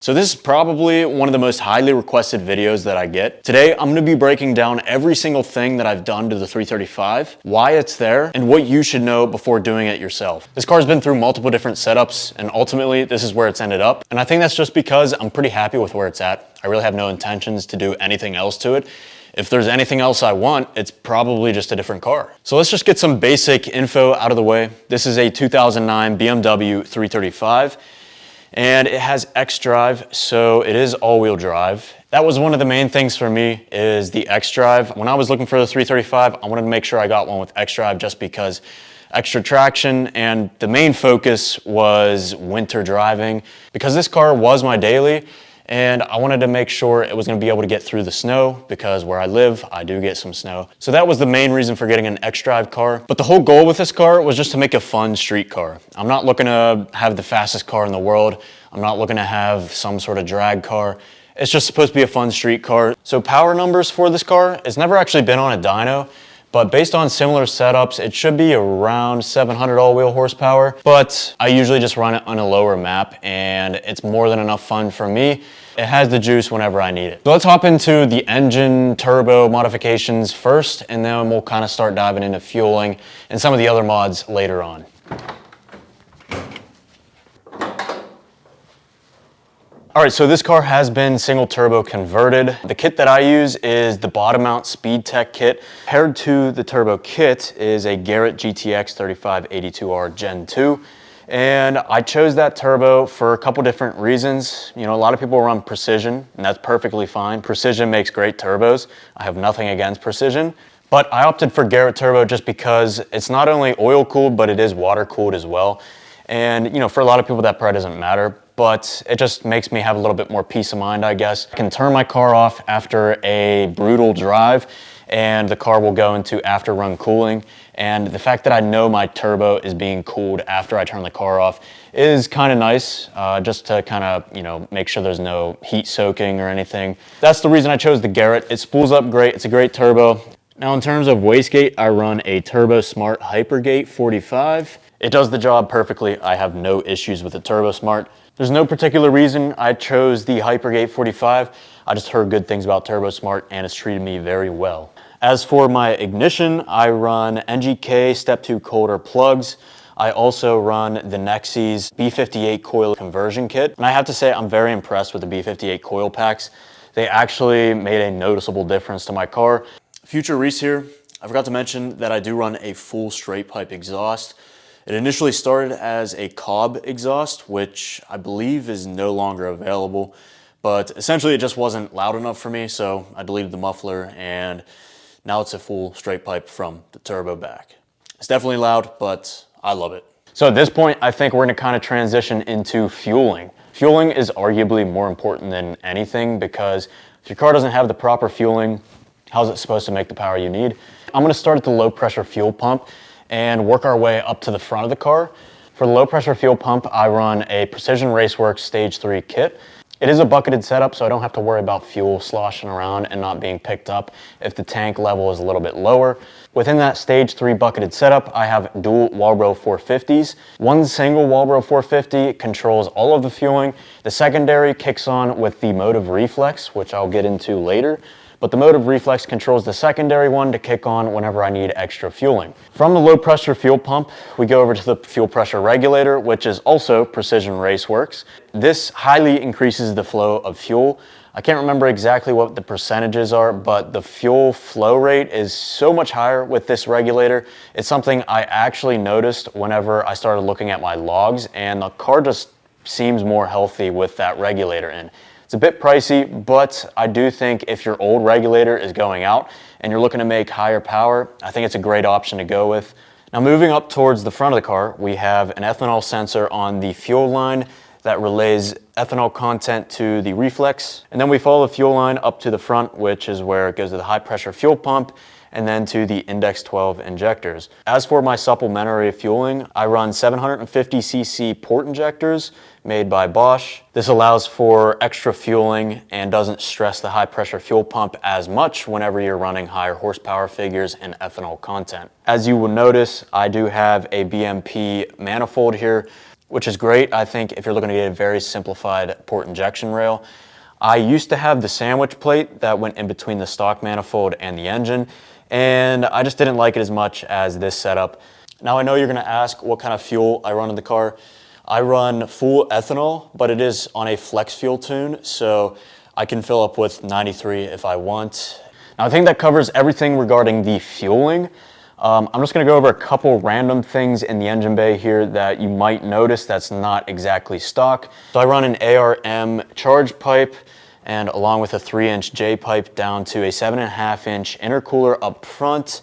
So this is probably one of the most highly requested videos that I get. Today, I'm gonna be breaking down every single thing that I've done to the 335, why it's there, and what you should know before doing it yourself. This car's been through multiple different setups, and ultimately, this is where it's ended up. And I think that's just because I'm pretty happy with where it's at. I really have no intentions to do anything else to it. If there's anything else I want, it's probably just a different car. So let's just get some basic info out of the way. This is a 2009 BMW 335. And it has xDrive, so it is all-wheel drive. That was one of the main things for me, is the xDrive. When I was looking for the 335, I wanted to make sure I got one with xDrive just because extra traction, and the main focus was winter driving. Because this car was my daily, and I wanted to make sure it was gonna be able to get through the snow, because where I live, I do get some snow. So that was the main reason for getting an xDrive car. But the whole goal with this car was just to make a fun street car. I'm not looking to have the fastest car in the world. I'm not looking to have some sort of drag car. It's just supposed to be a fun street car. So power numbers for this car, it's never actually been on a dyno, but based on similar setups, it should be around 700 all-wheel horsepower, but I usually just run it on a lower map, and it's more than enough fun for me. It has the juice whenever I need it. So let's hop into the engine turbo modifications first, and then we'll kind of start diving into fueling and some of the other mods later on. All right, so this car has been single turbo converted. The kit that I use is the bottom mount Speed Tech kit. Paired to the turbo kit is a Garrett GTX 3582R Gen 2. And I chose that turbo for a couple different reasons. You know, a lot of people run Precision, and that's perfectly fine. Precision makes great turbos. I have nothing against Precision. But I opted for Garrett turbo just because it's not only oil cooled, but it is water cooled as well. And you know, for a lot of people that probably doesn't matter, but it just makes me have a little bit more peace of mind, I guess. I can turn my car off after a brutal drive, and the car will go into after run cooling. And the fact that I know my turbo is being cooled after I turn the car off is kind of nice, just to kind of, you know, make sure there's no heat soaking or anything. That's the reason I chose the Garrett. It spools up great, it's a great turbo. Now in terms of wastegate, I run a Turbo Smart Hypergate 45. It does the job perfectly. I have no issues with the Turbo Smart. There's no particular reason I chose the Hypergate 45. I just heard good things about Turbo Smart, and it's treated me very well. As for my ignition, I run NGK Step 2 Coulter plugs. I also run the Nexy's B58 coil conversion kit. And I have to say, I'm very impressed with the B58 coil packs. They actually made a noticeable difference to my car. Future Reese here. I forgot to mention that I do run a full straight pipe exhaust. It initially started as a Cobb exhaust, which I believe is no longer available, but essentially it just wasn't loud enough for me, so I deleted the muffler, and now it's a full straight pipe from the turbo back. It's definitely loud, but I love it. So at this point, I think we're gonna kind of transition into fueling. Fueling is arguably more important than anything, because if your car doesn't have the proper fueling, how's it supposed to make the power you need? I'm gonna start at the low pressure fuel pump and work our way up to the front of the car. For the low pressure fuel pump, I run a Precision Raceworks Stage 3 kit. It is a bucketed setup, so I don't have to worry about fuel sloshing around and not being picked up if the tank level is a little bit lower. Within that Stage 3 bucketed setup, I have dual Walbro 450s. One single Walbro 450 controls all of the fueling. The secondary kicks on with the Motive Reflex, which I'll get into later. But the Motive Reflex controls the secondary one to kick on whenever I need extra fueling. From the low pressure fuel pump, we go over to the fuel pressure regulator, which is also Precision Raceworks. This highly increases the flow of fuel. I can't remember exactly what the percentages are, but the fuel flow rate is so much higher with this regulator. It's something I actually noticed whenever I started looking at my logs, and the car just seems more healthy with that regulator in. It's a bit pricey, but I do think if your old regulator is going out and you're looking to make higher power, I think it's a great option to go with. Now moving up towards the front of the car, we have an ethanol sensor on the fuel line that relays ethanol content to the reflex. And then we follow the fuel line up to the front, which is where it goes to the high pressure fuel pump, and then to the Index 12 injectors. As for my supplementary fueling, I run 750cc port injectors made by Bosch. This allows for extra fueling and doesn't stress the high pressure fuel pump as much whenever you're running higher horsepower figures and ethanol content. As you will notice, I do have a BMP manifold here. which is great, I think, if you're looking to get a very simplified port injection rail. I used to have the sandwich plate that went in between the stock manifold and the engine, and I just didn't like it as much as this setup. Now I know you're gonna ask what kind of fuel I run in the car. I run full ethanol, but it is on a flex fuel tune, so I can fill up with 93 if I want. Now I think that covers everything regarding the fueling. I'm just gonna go over a couple random things in the engine bay here that you might notice that's not exactly stock. So I run an ARM charge pipe, and along with a 3-inch J pipe down to a 7.5-inch intercooler up front.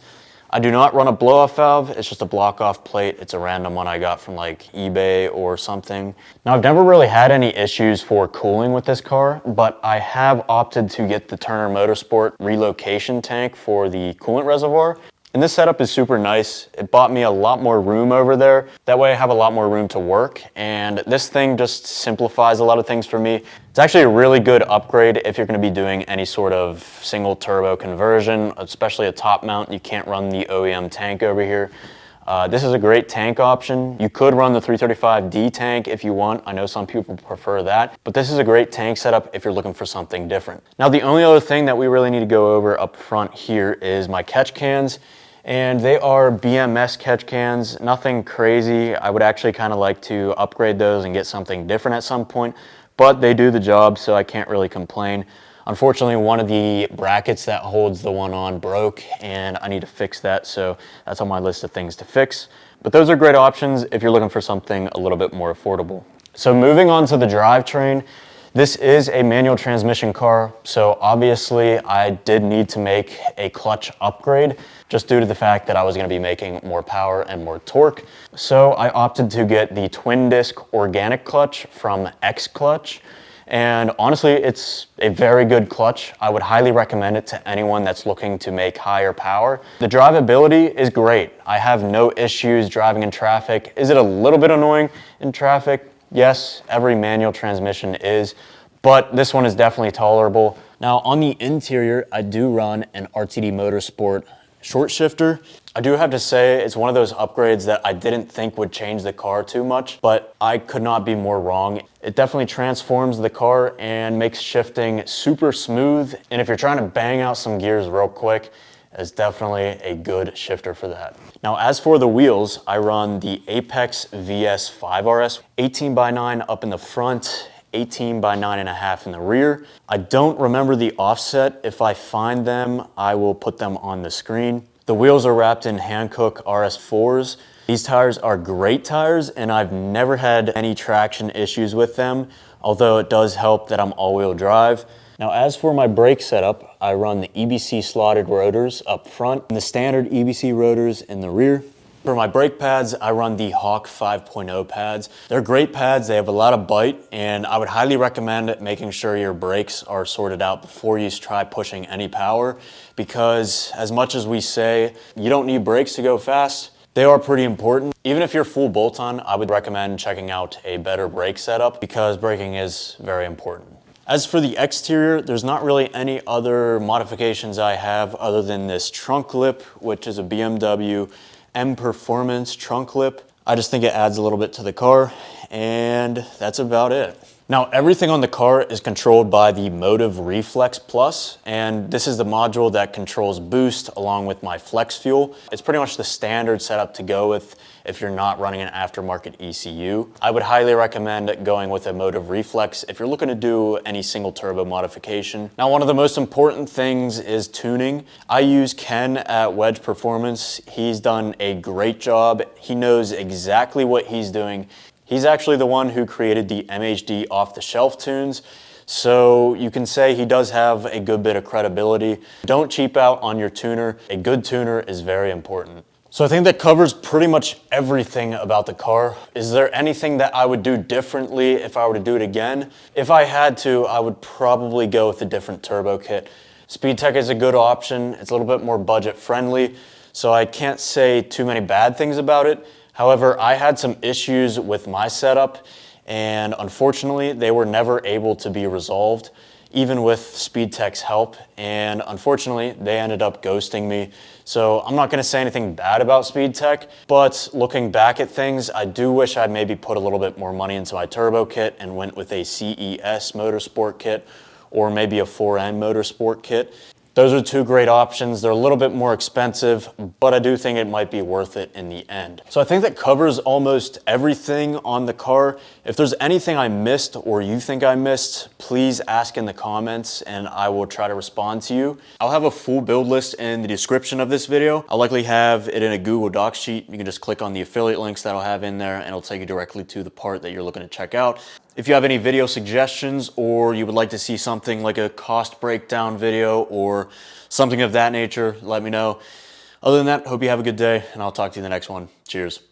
I do not run a blow-off valve, it's just a block-off plate. It's a random one I got from like eBay or something. Now I've never really had any issues for cooling with this car, but I have opted to get the Turner Motorsport relocation tank for the coolant reservoir. And this setup is super nice. It bought me a lot more room over there. That way I have a lot more room to work. And this thing just simplifies a lot of things for me. It's actually a really good upgrade if you're gonna be doing any sort of single turbo conversion, especially a top mount. You can't run the OEM tank over here. This is a great tank option. You could run the 335D tank if you want. I know some people prefer that, but this is a great tank setup if you're looking for something different. Now, the only other thing that we really need to go over up front here is my catch cans. And they are BMS catch cans, nothing crazy. I would actually kind of like to upgrade those and get something different at some point, but they do the job, so I can't really complain. Unfortunately, one of the brackets that holds the one on broke, and I need to fix that, so that's on my list of things to fix. But those are great options if you're looking for something a little bit more affordable. So moving on to the drivetrain, this is a manual transmission car, so obviously I did need to make a clutch upgrade just due to the fact that I was going to be making more power and more torque. So I opted to get the twin disc organic clutch from X Clutch. And honestly, it's a very good clutch. I would highly recommend it to anyone that's looking to make higher power. The drivability is great. I have no issues driving in traffic. Is it a little bit annoying in traffic? Yes, every manual transmission is, but this one is definitely tolerable. Now on the interior, I do run an RTD Motorsport short shifter. I do have to say it's one of those upgrades that I didn't think would change the car too much, but I could not be more wrong. It definitely transforms the car and makes shifting super smooth. And if you're trying to bang out some gears real quick, it's definitely a good shifter for that. Now, as for the wheels, I run the Apex VS 5RS, 18x9 up in the front, 18 by 9.5 in the rear. I don't remember the offset. If I find them, I will put them on the screen. The wheels are wrapped in Hankook RS4s. These tires are great tires, and I've never had any traction issues with them, although it does help that I'm all-wheel drive. Now, as for my brake setup, I run the EBC slotted rotors up front and the standard EBC rotors in the rear. For my brake pads, I run the Hawk 5.0 pads. They're great pads, they have a lot of bite, and I would highly recommend making sure your brakes are sorted out before you try pushing any power, because as much as we say you don't need brakes to go fast, they are pretty important. Even if you're full bolt-on, I would recommend checking out a better brake setup because braking is very important. As for the exterior, there's not really any other modifications I have other than this trunk lip, which is a BMW M Performance trunk lip. I just think it adds a little bit to the car, and that's about it. Now, everything on the car is controlled by the Motive Reflex Plus, and this is the module that controls boost along with my flex fuel. It's pretty much the standard setup to go with if you're not running an aftermarket ECU. I would highly recommend going with a Motive Reflex if you're looking to do any single turbo modification. Now, one of the most important things is tuning. I use Ken at Wedge Performance. He's done a great job. He knows exactly what he's doing. He's actually the one who created the MHD off-the-shelf tunes, so you can say he does have a good bit of credibility. Don't cheap out on your tuner. A good tuner is very important. So I think that covers pretty much everything about the car. Is there anything that I would do differently if I were to do it again? If I had to, I would probably go with a different turbo kit. SpeedTech is a good option. It's a little bit more budget friendly, so I can't say too many bad things about it. However, I had some issues with my setup, and unfortunately, they were never able to be resolved. even with SpeedTech's help, and unfortunately, they ended up ghosting me. So I'm not gonna say anything bad about SpeedTech, but looking back at things, I do wish I'd maybe put a little bit more money into my turbo kit and went with a CES Motorsport kit, or maybe a 4N Motorsport kit. Those are two great options. They're a little bit more expensive, but I do think it might be worth it in the end. So I think that covers almost everything on the car. If there's anything I missed or you think I missed, please ask in the comments and I will try to respond to you. I'll have a full build list in the description of this video. I'll likely have it in a Google Docs sheet. You can just click on the affiliate links that I'll have in there and it'll take you directly to the part that you're looking to check out. If you have any video suggestions or you would like to see something like a cost breakdown video or something of that nature, let me know. Other than that, hope you have a good day and I'll talk to you in the next one. Cheers.